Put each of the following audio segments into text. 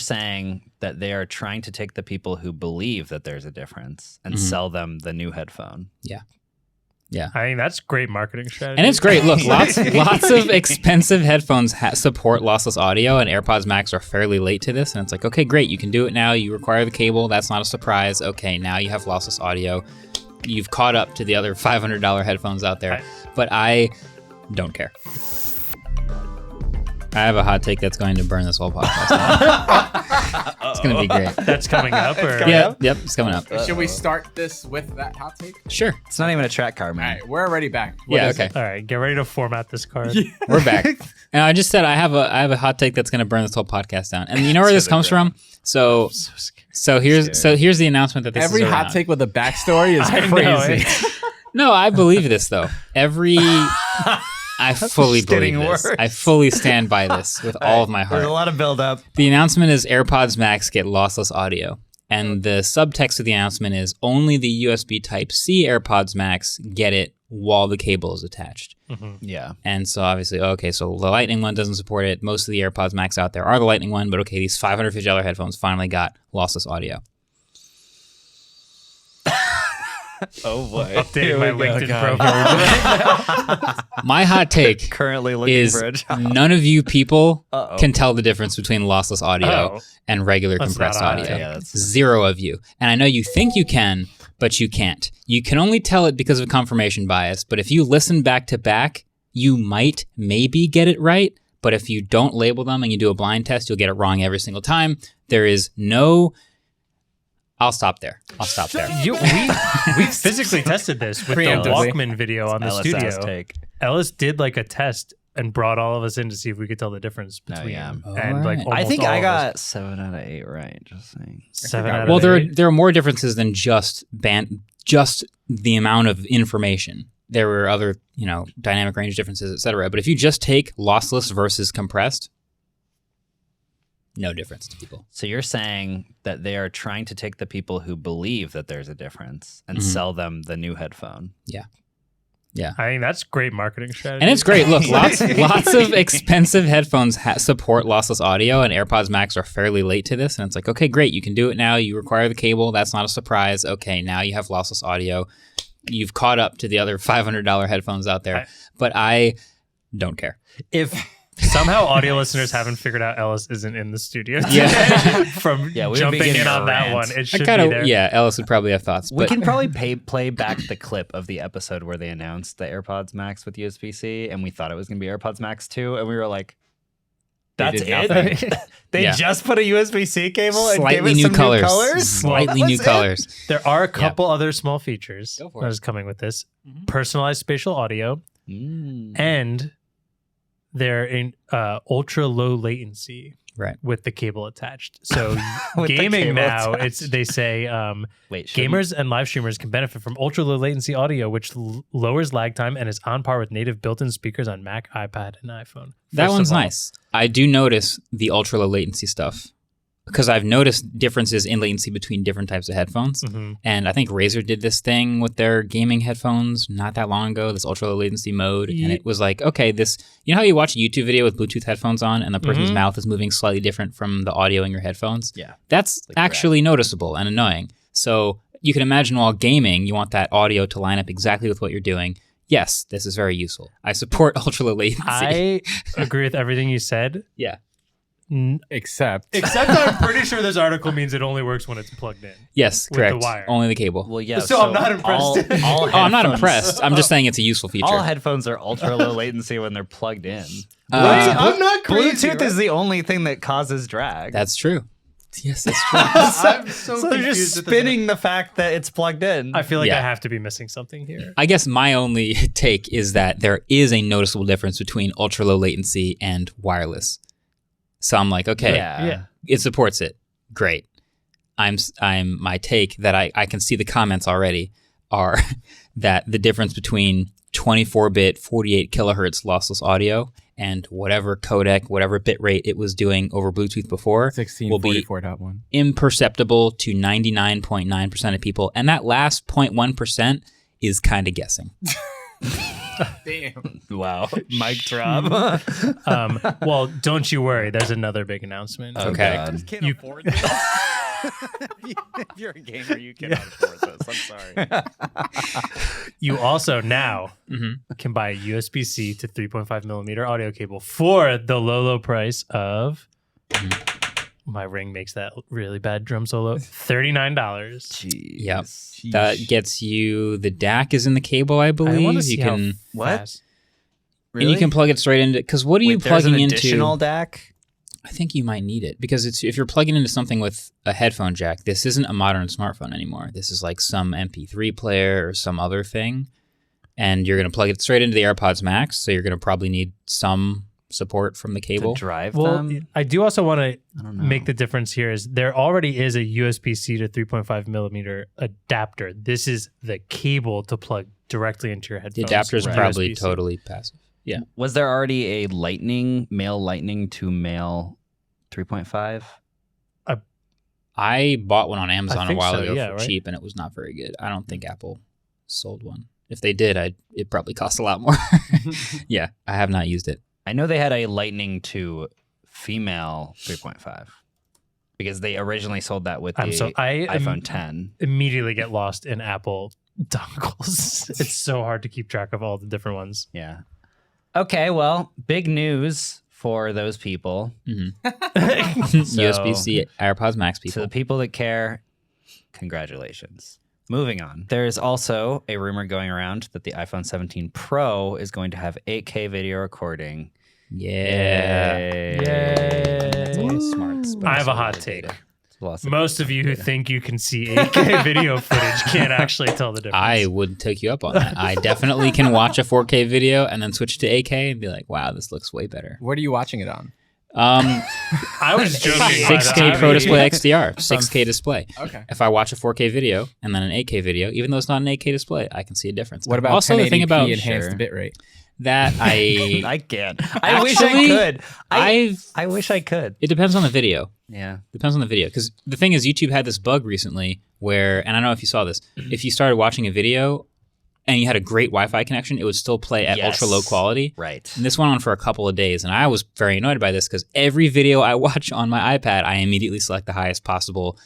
saying that they are trying to take the people who believe that there's a difference and sell them the new headphone. Yeah. I mean, that's great marketing strategy. And it's great. Look, lots of expensive headphones support lossless audio, and AirPods Max are fairly late to this. And it's like, okay, great. You can do it now. You require the cable. That's not a surprise. Okay, now you have lossless audio. You've caught up to the other $500 headphones out there. But I don't care. I have a hot take that's going to burn this whole podcast. It's going to be great. That's coming up? Yep, it's coming up. Should we start this with that hot take? Sure. It's not even a track car, All man. right, we're already back. Okay. All right, get ready to format this card. We're back. And I just said I have a hot take that's going to burn this whole podcast down. And you know where this comes from? So here's the announcement that this Every is around. hot take with a backstory is crazy. No, I believe this though. I fully believe this. I fully stand by this with all of my heart. There's a lot of build-up. The announcement is AirPods Max get lossless audio. And the subtext of the announcement is only the USB Type-C AirPods Max get it while the cable is attached. Yeah. And so obviously, okay, so the Lightning one doesn't support it. Most of the AirPods Max out there are the Lightning one, but okay, these $550 headphones finally got lossless audio. Oh boy. Updating my LinkedIn profile. My hot take Currently looking is for a job. none of you people can tell the difference between lossless audio and regular That's compressed not audio. Yeah, that's- Zero of you. And I know you think you can, but you can't. You can only tell it because of confirmation bias, but if you listen back to back, you might maybe get it right, but if you don't label them and you do a blind test, you'll get it wrong every single time. There is no... I'll stop there. We physically tested this with the Preemptively. Walkman video on the LSS studio. take. Ellis did like a test and brought all of us in to see if we could tell the difference between yeah. and like Alright. almost I think all I of us. got 7 out of 8 right, just saying. 7 out of Well, 8. there are more differences than just the amount of information. There were other, dynamic range differences, etc. But if you just take lossless versus compressed, no difference to people. So you're saying that they are trying to take the people who believe that there's a difference and sell them the new headphone. Yeah. I think that's great marketing strategy. And it's great. Look, lots of expensive headphones support lossless audio, and AirPods Max are fairly late to this. And it's like, okay, great. You can do it now. You require the cable. That's not a surprise. Okay, now you have lossless audio. You've caught up to the other $500 headphones out there. But I don't care. If somehow audio listeners haven't figured out Ellis isn't in the studio today Yeah. from we would be jumping getting in a on that rant. one, it I should kind be of, there. yeah, Ellis would probably have thoughts. We But can probably play back the clip of the episode where they announced the AirPods Max with USB-C, and we thought it was going to be AirPods Max 2, and we were like, that's did it? nothing. They Yeah. just put a USB-C cable and gave slightly it new some colors. new colors. Slightly That new was it? colors. There are a couple other small features Go for that it. is coming with this. Personalized spatial audio, Mm. and they're in ultra low latency Right. with the cable attached. So With the gaming cable now, attached. they say Wait, shouldn't- gamers and live streamers can benefit from ultra low latency audio, which lowers lag time and is on par with native built-in speakers on Mac, iPad, and iPhone. That First one's of all, nice. I do notice the ultra low latency stuff because I've noticed differences in latency between different types of headphones. Mm-hmm. And I think Razer did this thing with their gaming headphones not that long ago, this ultra low latency mode. And it was like, okay, you know how you watch a YouTube video with Bluetooth headphones on and the person's mouth is moving slightly different from the audio in your headphones? Yeah. That's Like actually noticeable and annoying. So you can imagine while gaming, you want that audio to line up exactly with what you're doing. Yes, this is very useful. I support ultra low latency. I agree with everything you said. Yeah. Except I'm pretty sure this article means it only works when it's plugged in. Yes, With the correct. wire. Only the cable. Well, yeah. So I'm not impressed. All Oh, I'm not headphones- impressed. I'm just saying it's a useful feature. All headphones are ultra low latency when they're plugged in. I'm not Bluetooth crazy. is the only thing that causes drag. That's true. Yes, that's true. I'm So they're just spinning the fact that it's plugged in. I feel like Yeah. I have to be missing something here. I guess my only take is that there is a noticeable difference between ultra low latency and wireless. So I'm like, okay, Yeah. it supports it. Great. I'm my take that I can see the comments already are that the difference between 24-bit 48 kilohertz lossless audio and whatever codec, whatever bit rate it was doing over Bluetooth before will be 1644.1. imperceptible to 99.9% of people. And that last 0.1% is kind of guessing. Damn. Wow. Mic drop. Well, don't you worry. There's another big announcement. Okay. God. Can't You- afford this. If you're a gamer, you cannot afford this. I'm sorry. You also now can buy a USB-C to 3.5 millimeter audio cable for the low price of. My ring makes that really bad drum solo. $39. Jeez. Yep. That gets you the DAC is in the cable, I believe. I want to see you can What? fast. and you can plug it straight into because what are you Wait, there's plugging an into? additional DAC? I think you might need it because it's if you're plugging into something with a headphone jack, this isn't a modern smartphone anymore. This is like some MP3 player or some other thing. And you're going to plug it straight into the AirPods Max, so you're going to probably need some support from the cable. To drive Well, them? I do also want I to don't know. make the difference here is there already is a USB-C to 3.5 millimeter adapter. This is the cable to plug directly into your The headphones. adapter is with probably USB-C. totally passive. Yeah. Was there already a male lightning to male 3.5? I bought one on Amazon a think while so, ago yeah, for right? cheap, and it was not very good. I don't think Apple sold one. If they did, it probably cost a lot more. Yeah, I have not used it. I know they had a lightning to female 3.5 because they originally sold that with the I iPhone 10. immediately get lost in Apple dongles. It's so hard to keep track of all the different ones. Yeah. Okay, well, big news for those people. USB-C AirPods Max To people. the people that care, congratulations. Moving on. There's also a rumor going around that the iPhone 17 Pro is going to have 8K video recording. Yeah. Yay. That's a lot of smarts. but I have a also hot really take. data. Lots of Most of you who data. think you can see 8K video footage can't actually tell the difference. I would take you up on that. I definitely can watch a 4K video and then switch to 8K and be like, wow, this looks way better. What are you watching it on? I was joking. by the 6K way. Pro Display XDR, 6K display. Okay. If I watch a 4K video and then an 8K video, even though it's not an 8K display, I can see a difference. What about also the 1080p thing about enhanced Sure. bitrate? that I can't. I wish I Actually, could. I've I wish I could. it depends on the video. Yeah. Depends on the video. Because the thing is, YouTube had this bug recently where, and I don't know if you saw this, if you started watching a video and you had a great Wi-Fi connection, it would still play at Yes. ultra low quality. Right. And this went on for a couple of days, and I was very annoyed by this because every video I watch on my iPad, I immediately select the highest possible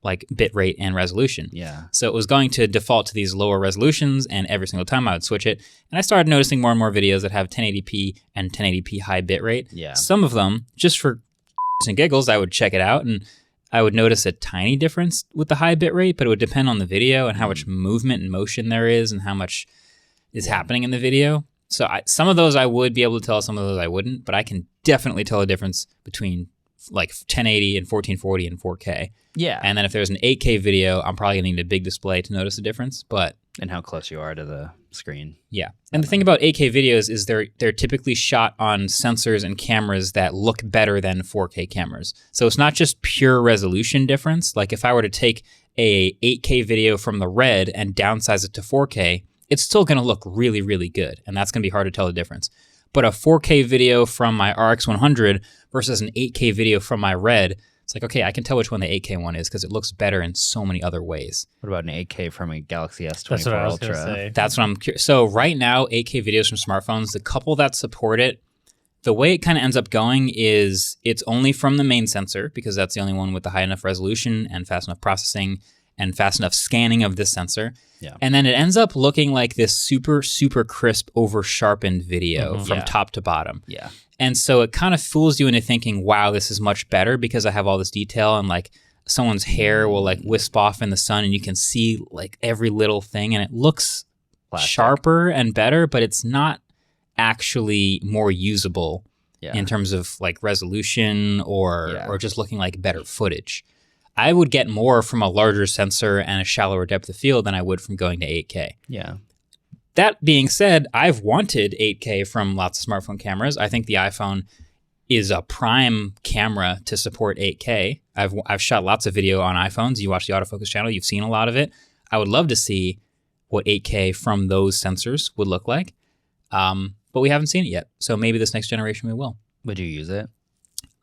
like bit rate and resolution. Yeah. So it was going to default to these lower resolutions, and every single time I would switch it. And I started noticing more and more videos that have 1080p and 1080p high bit rate. Yeah. Some of them, just for and giggles, I would check it out, and I would notice a tiny difference with the high bit rate, but it would depend on the video and how much movement and motion there is and how much is happening in the video. So some of those I would be able to tell, some of those I wouldn't, but I can definitely tell a difference between like 1080 and 1440 and 4K. Yeah. And then if there's an 8K video, I'm probably going to need a big display to notice the difference, but and how close you are to the screen. yeah. And the thing about 8K videos is they're typically shot on sensors and cameras that look better than 4K cameras. So it's not just pure resolution difference. Like if I were to take a 8K video from the Red and downsize it to 4K, it's still going to look really, really good. And that's going to be hard to tell the difference. But a 4K video from my RX 100 versus an 8K video from my Red, it's like, okay, I can tell which one the 8K one is because it looks better in so many other ways. What about an 8K from a Galaxy S24 That's what I was going to Ultra? say. That's what I'm curious. So right now, 8K videos from smartphones, the couple that support it, the way it kind of ends up going is it's only from the main sensor because that's the only one with the high enough resolution and fast enough processing and fast enough scanning of this sensor. Yeah. And then it ends up looking like this super, super crisp, over-sharpened video from Yeah. top to bottom. Yeah. And so it kind of fools you into thinking, wow, this is much better because I have all this detail and like someone's hair will like wisp off in the sun and you can see like every little thing and it looks Plastic. sharper and better, but it's not actually more usable Yeah. in terms of like resolution or Yeah. or just looking like better footage. I would get more from a larger sensor and a shallower depth of field than I would from going to 8K. Yeah. That being said, I've wanted 8K from lots of smartphone cameras. I think the iPhone is a prime camera to support 8K. I've shot lots of video on iPhones. You watch the autofocus channel, you've seen a lot of it. I would love to see what 8K from those sensors would look like. But we haven't seen it yet. So maybe this next generation we will. Would you use it?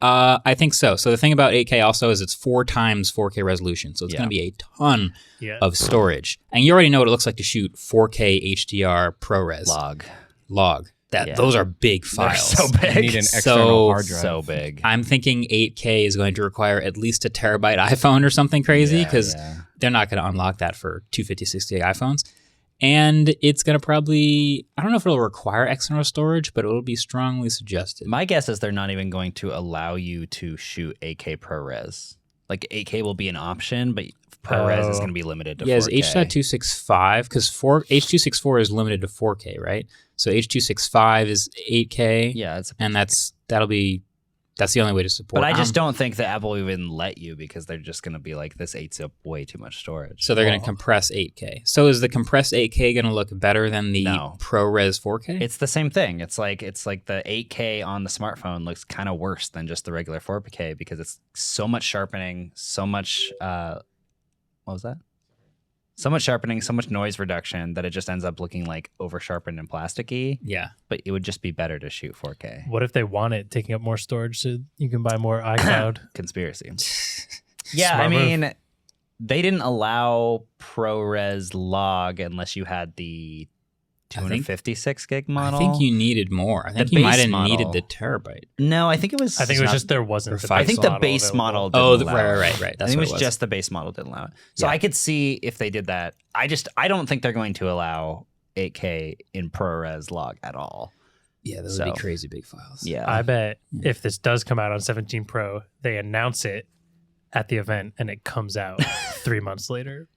I think so. So the thing about 8K also is it's 4 times 4K resolution. So it's going to be a ton of storage. And you already know what it looks like to shoot 4K HDR ProRes. Log. Those are big files. They're so big. You need an external hard drive. So big. I'm thinking 8K is going to require at least a terabyte iPhone or something crazy because they're not going to unlock that for 256 gig iPhones. And it's going to probably, I don't know if it'll require external storage, but it will be strongly suggested. My guess is they're not even going to allow you to shoot 8K ProRes. Like 8K will be an option, but ProRes is going to be limited to 4K. Yeah, it's H.265 because H.264 is limited to 4K, right? So H.265 is 8K. Yeah, that's the only way to support. But I just don't think that Apple will even let you because they're just going to be like, this eats up way too much storage. So they're going to compress 8K. So is the compressed 8K going to look better than the ProRes 4K? It's the same thing. It's like the 8K on the smartphone looks kind of worse than just the regular 4K because it's so much sharpening, so much what was that? So much sharpening, so much noise reduction that it just ends up looking like over sharpened and plasticky. Yeah. But it would just be better to shoot 4K. What if they want it taking up more storage so you can buy more iCloud? Conspiracy. Yeah, Smart I mean, move. they didn't allow ProRes log unless you had the 256 gig model. I think you needed more. I think The you might base have model. needed the terabyte. No, I think it was. just there wasn't. Or I think the base available. model didn't allow it. Right. I That's think what it was just the base model didn't allow it. So Yeah. I could see if they did that. I don't think they're going to allow 8K in ProRes log at all. Yeah, those would be crazy big files. Yeah. I bet if this does come out on 17 Pro, they announce it at the event and it comes out 3 months later.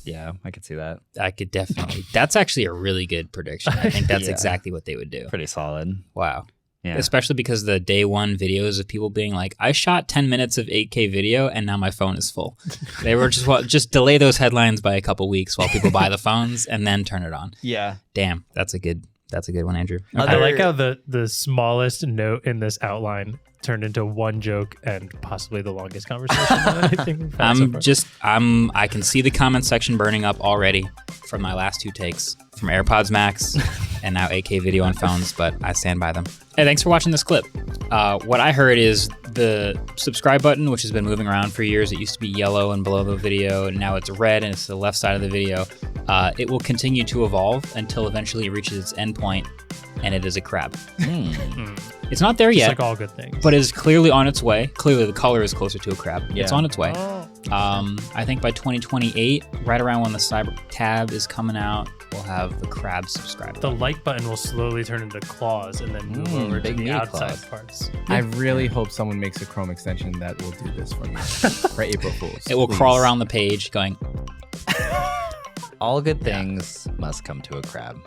Yeah, I could see that. I could definitely. That's actually a really good prediction. I think that's exactly what they would do. Pretty solid. Wow. Yeah. Especially because the day one videos of people being like, I shot 10 minutes of 8K video and now my phone is full. They were just delay those headlines by a couple weeks while people buy the phones and then turn it on. Yeah. Damn, that's a good one, Andrew. I like how the smallest note in this outline turned into one joke and possibly the longest conversation that I think we've had so far. I can see the comment section burning up already from my last 2 takes from AirPods Max and now 8K video on phones, but I stand by them. Hey, thanks for watching this clip. What I heard is the subscribe button, which has been moving around for years. It used to be yellow and below the video, and now it's red and it's the left side of the video. It will continue to evolve until eventually it reaches its endpoint, and it is a crab. It's not there Just yet, like all good things. but is clearly on its way. Clearly, the color is closer to a crab. It's on its way. Oh. I think by 2028, right around when the Cyber Tab is coming out, we'll have the crab subscribe. The like button will slowly turn into claws and then move over to big the meaty outside claws. parts. I really hope someone makes a Chrome extension that will do this for me for April Fools. It will please. crawl around the page going, All good things must come to a crab.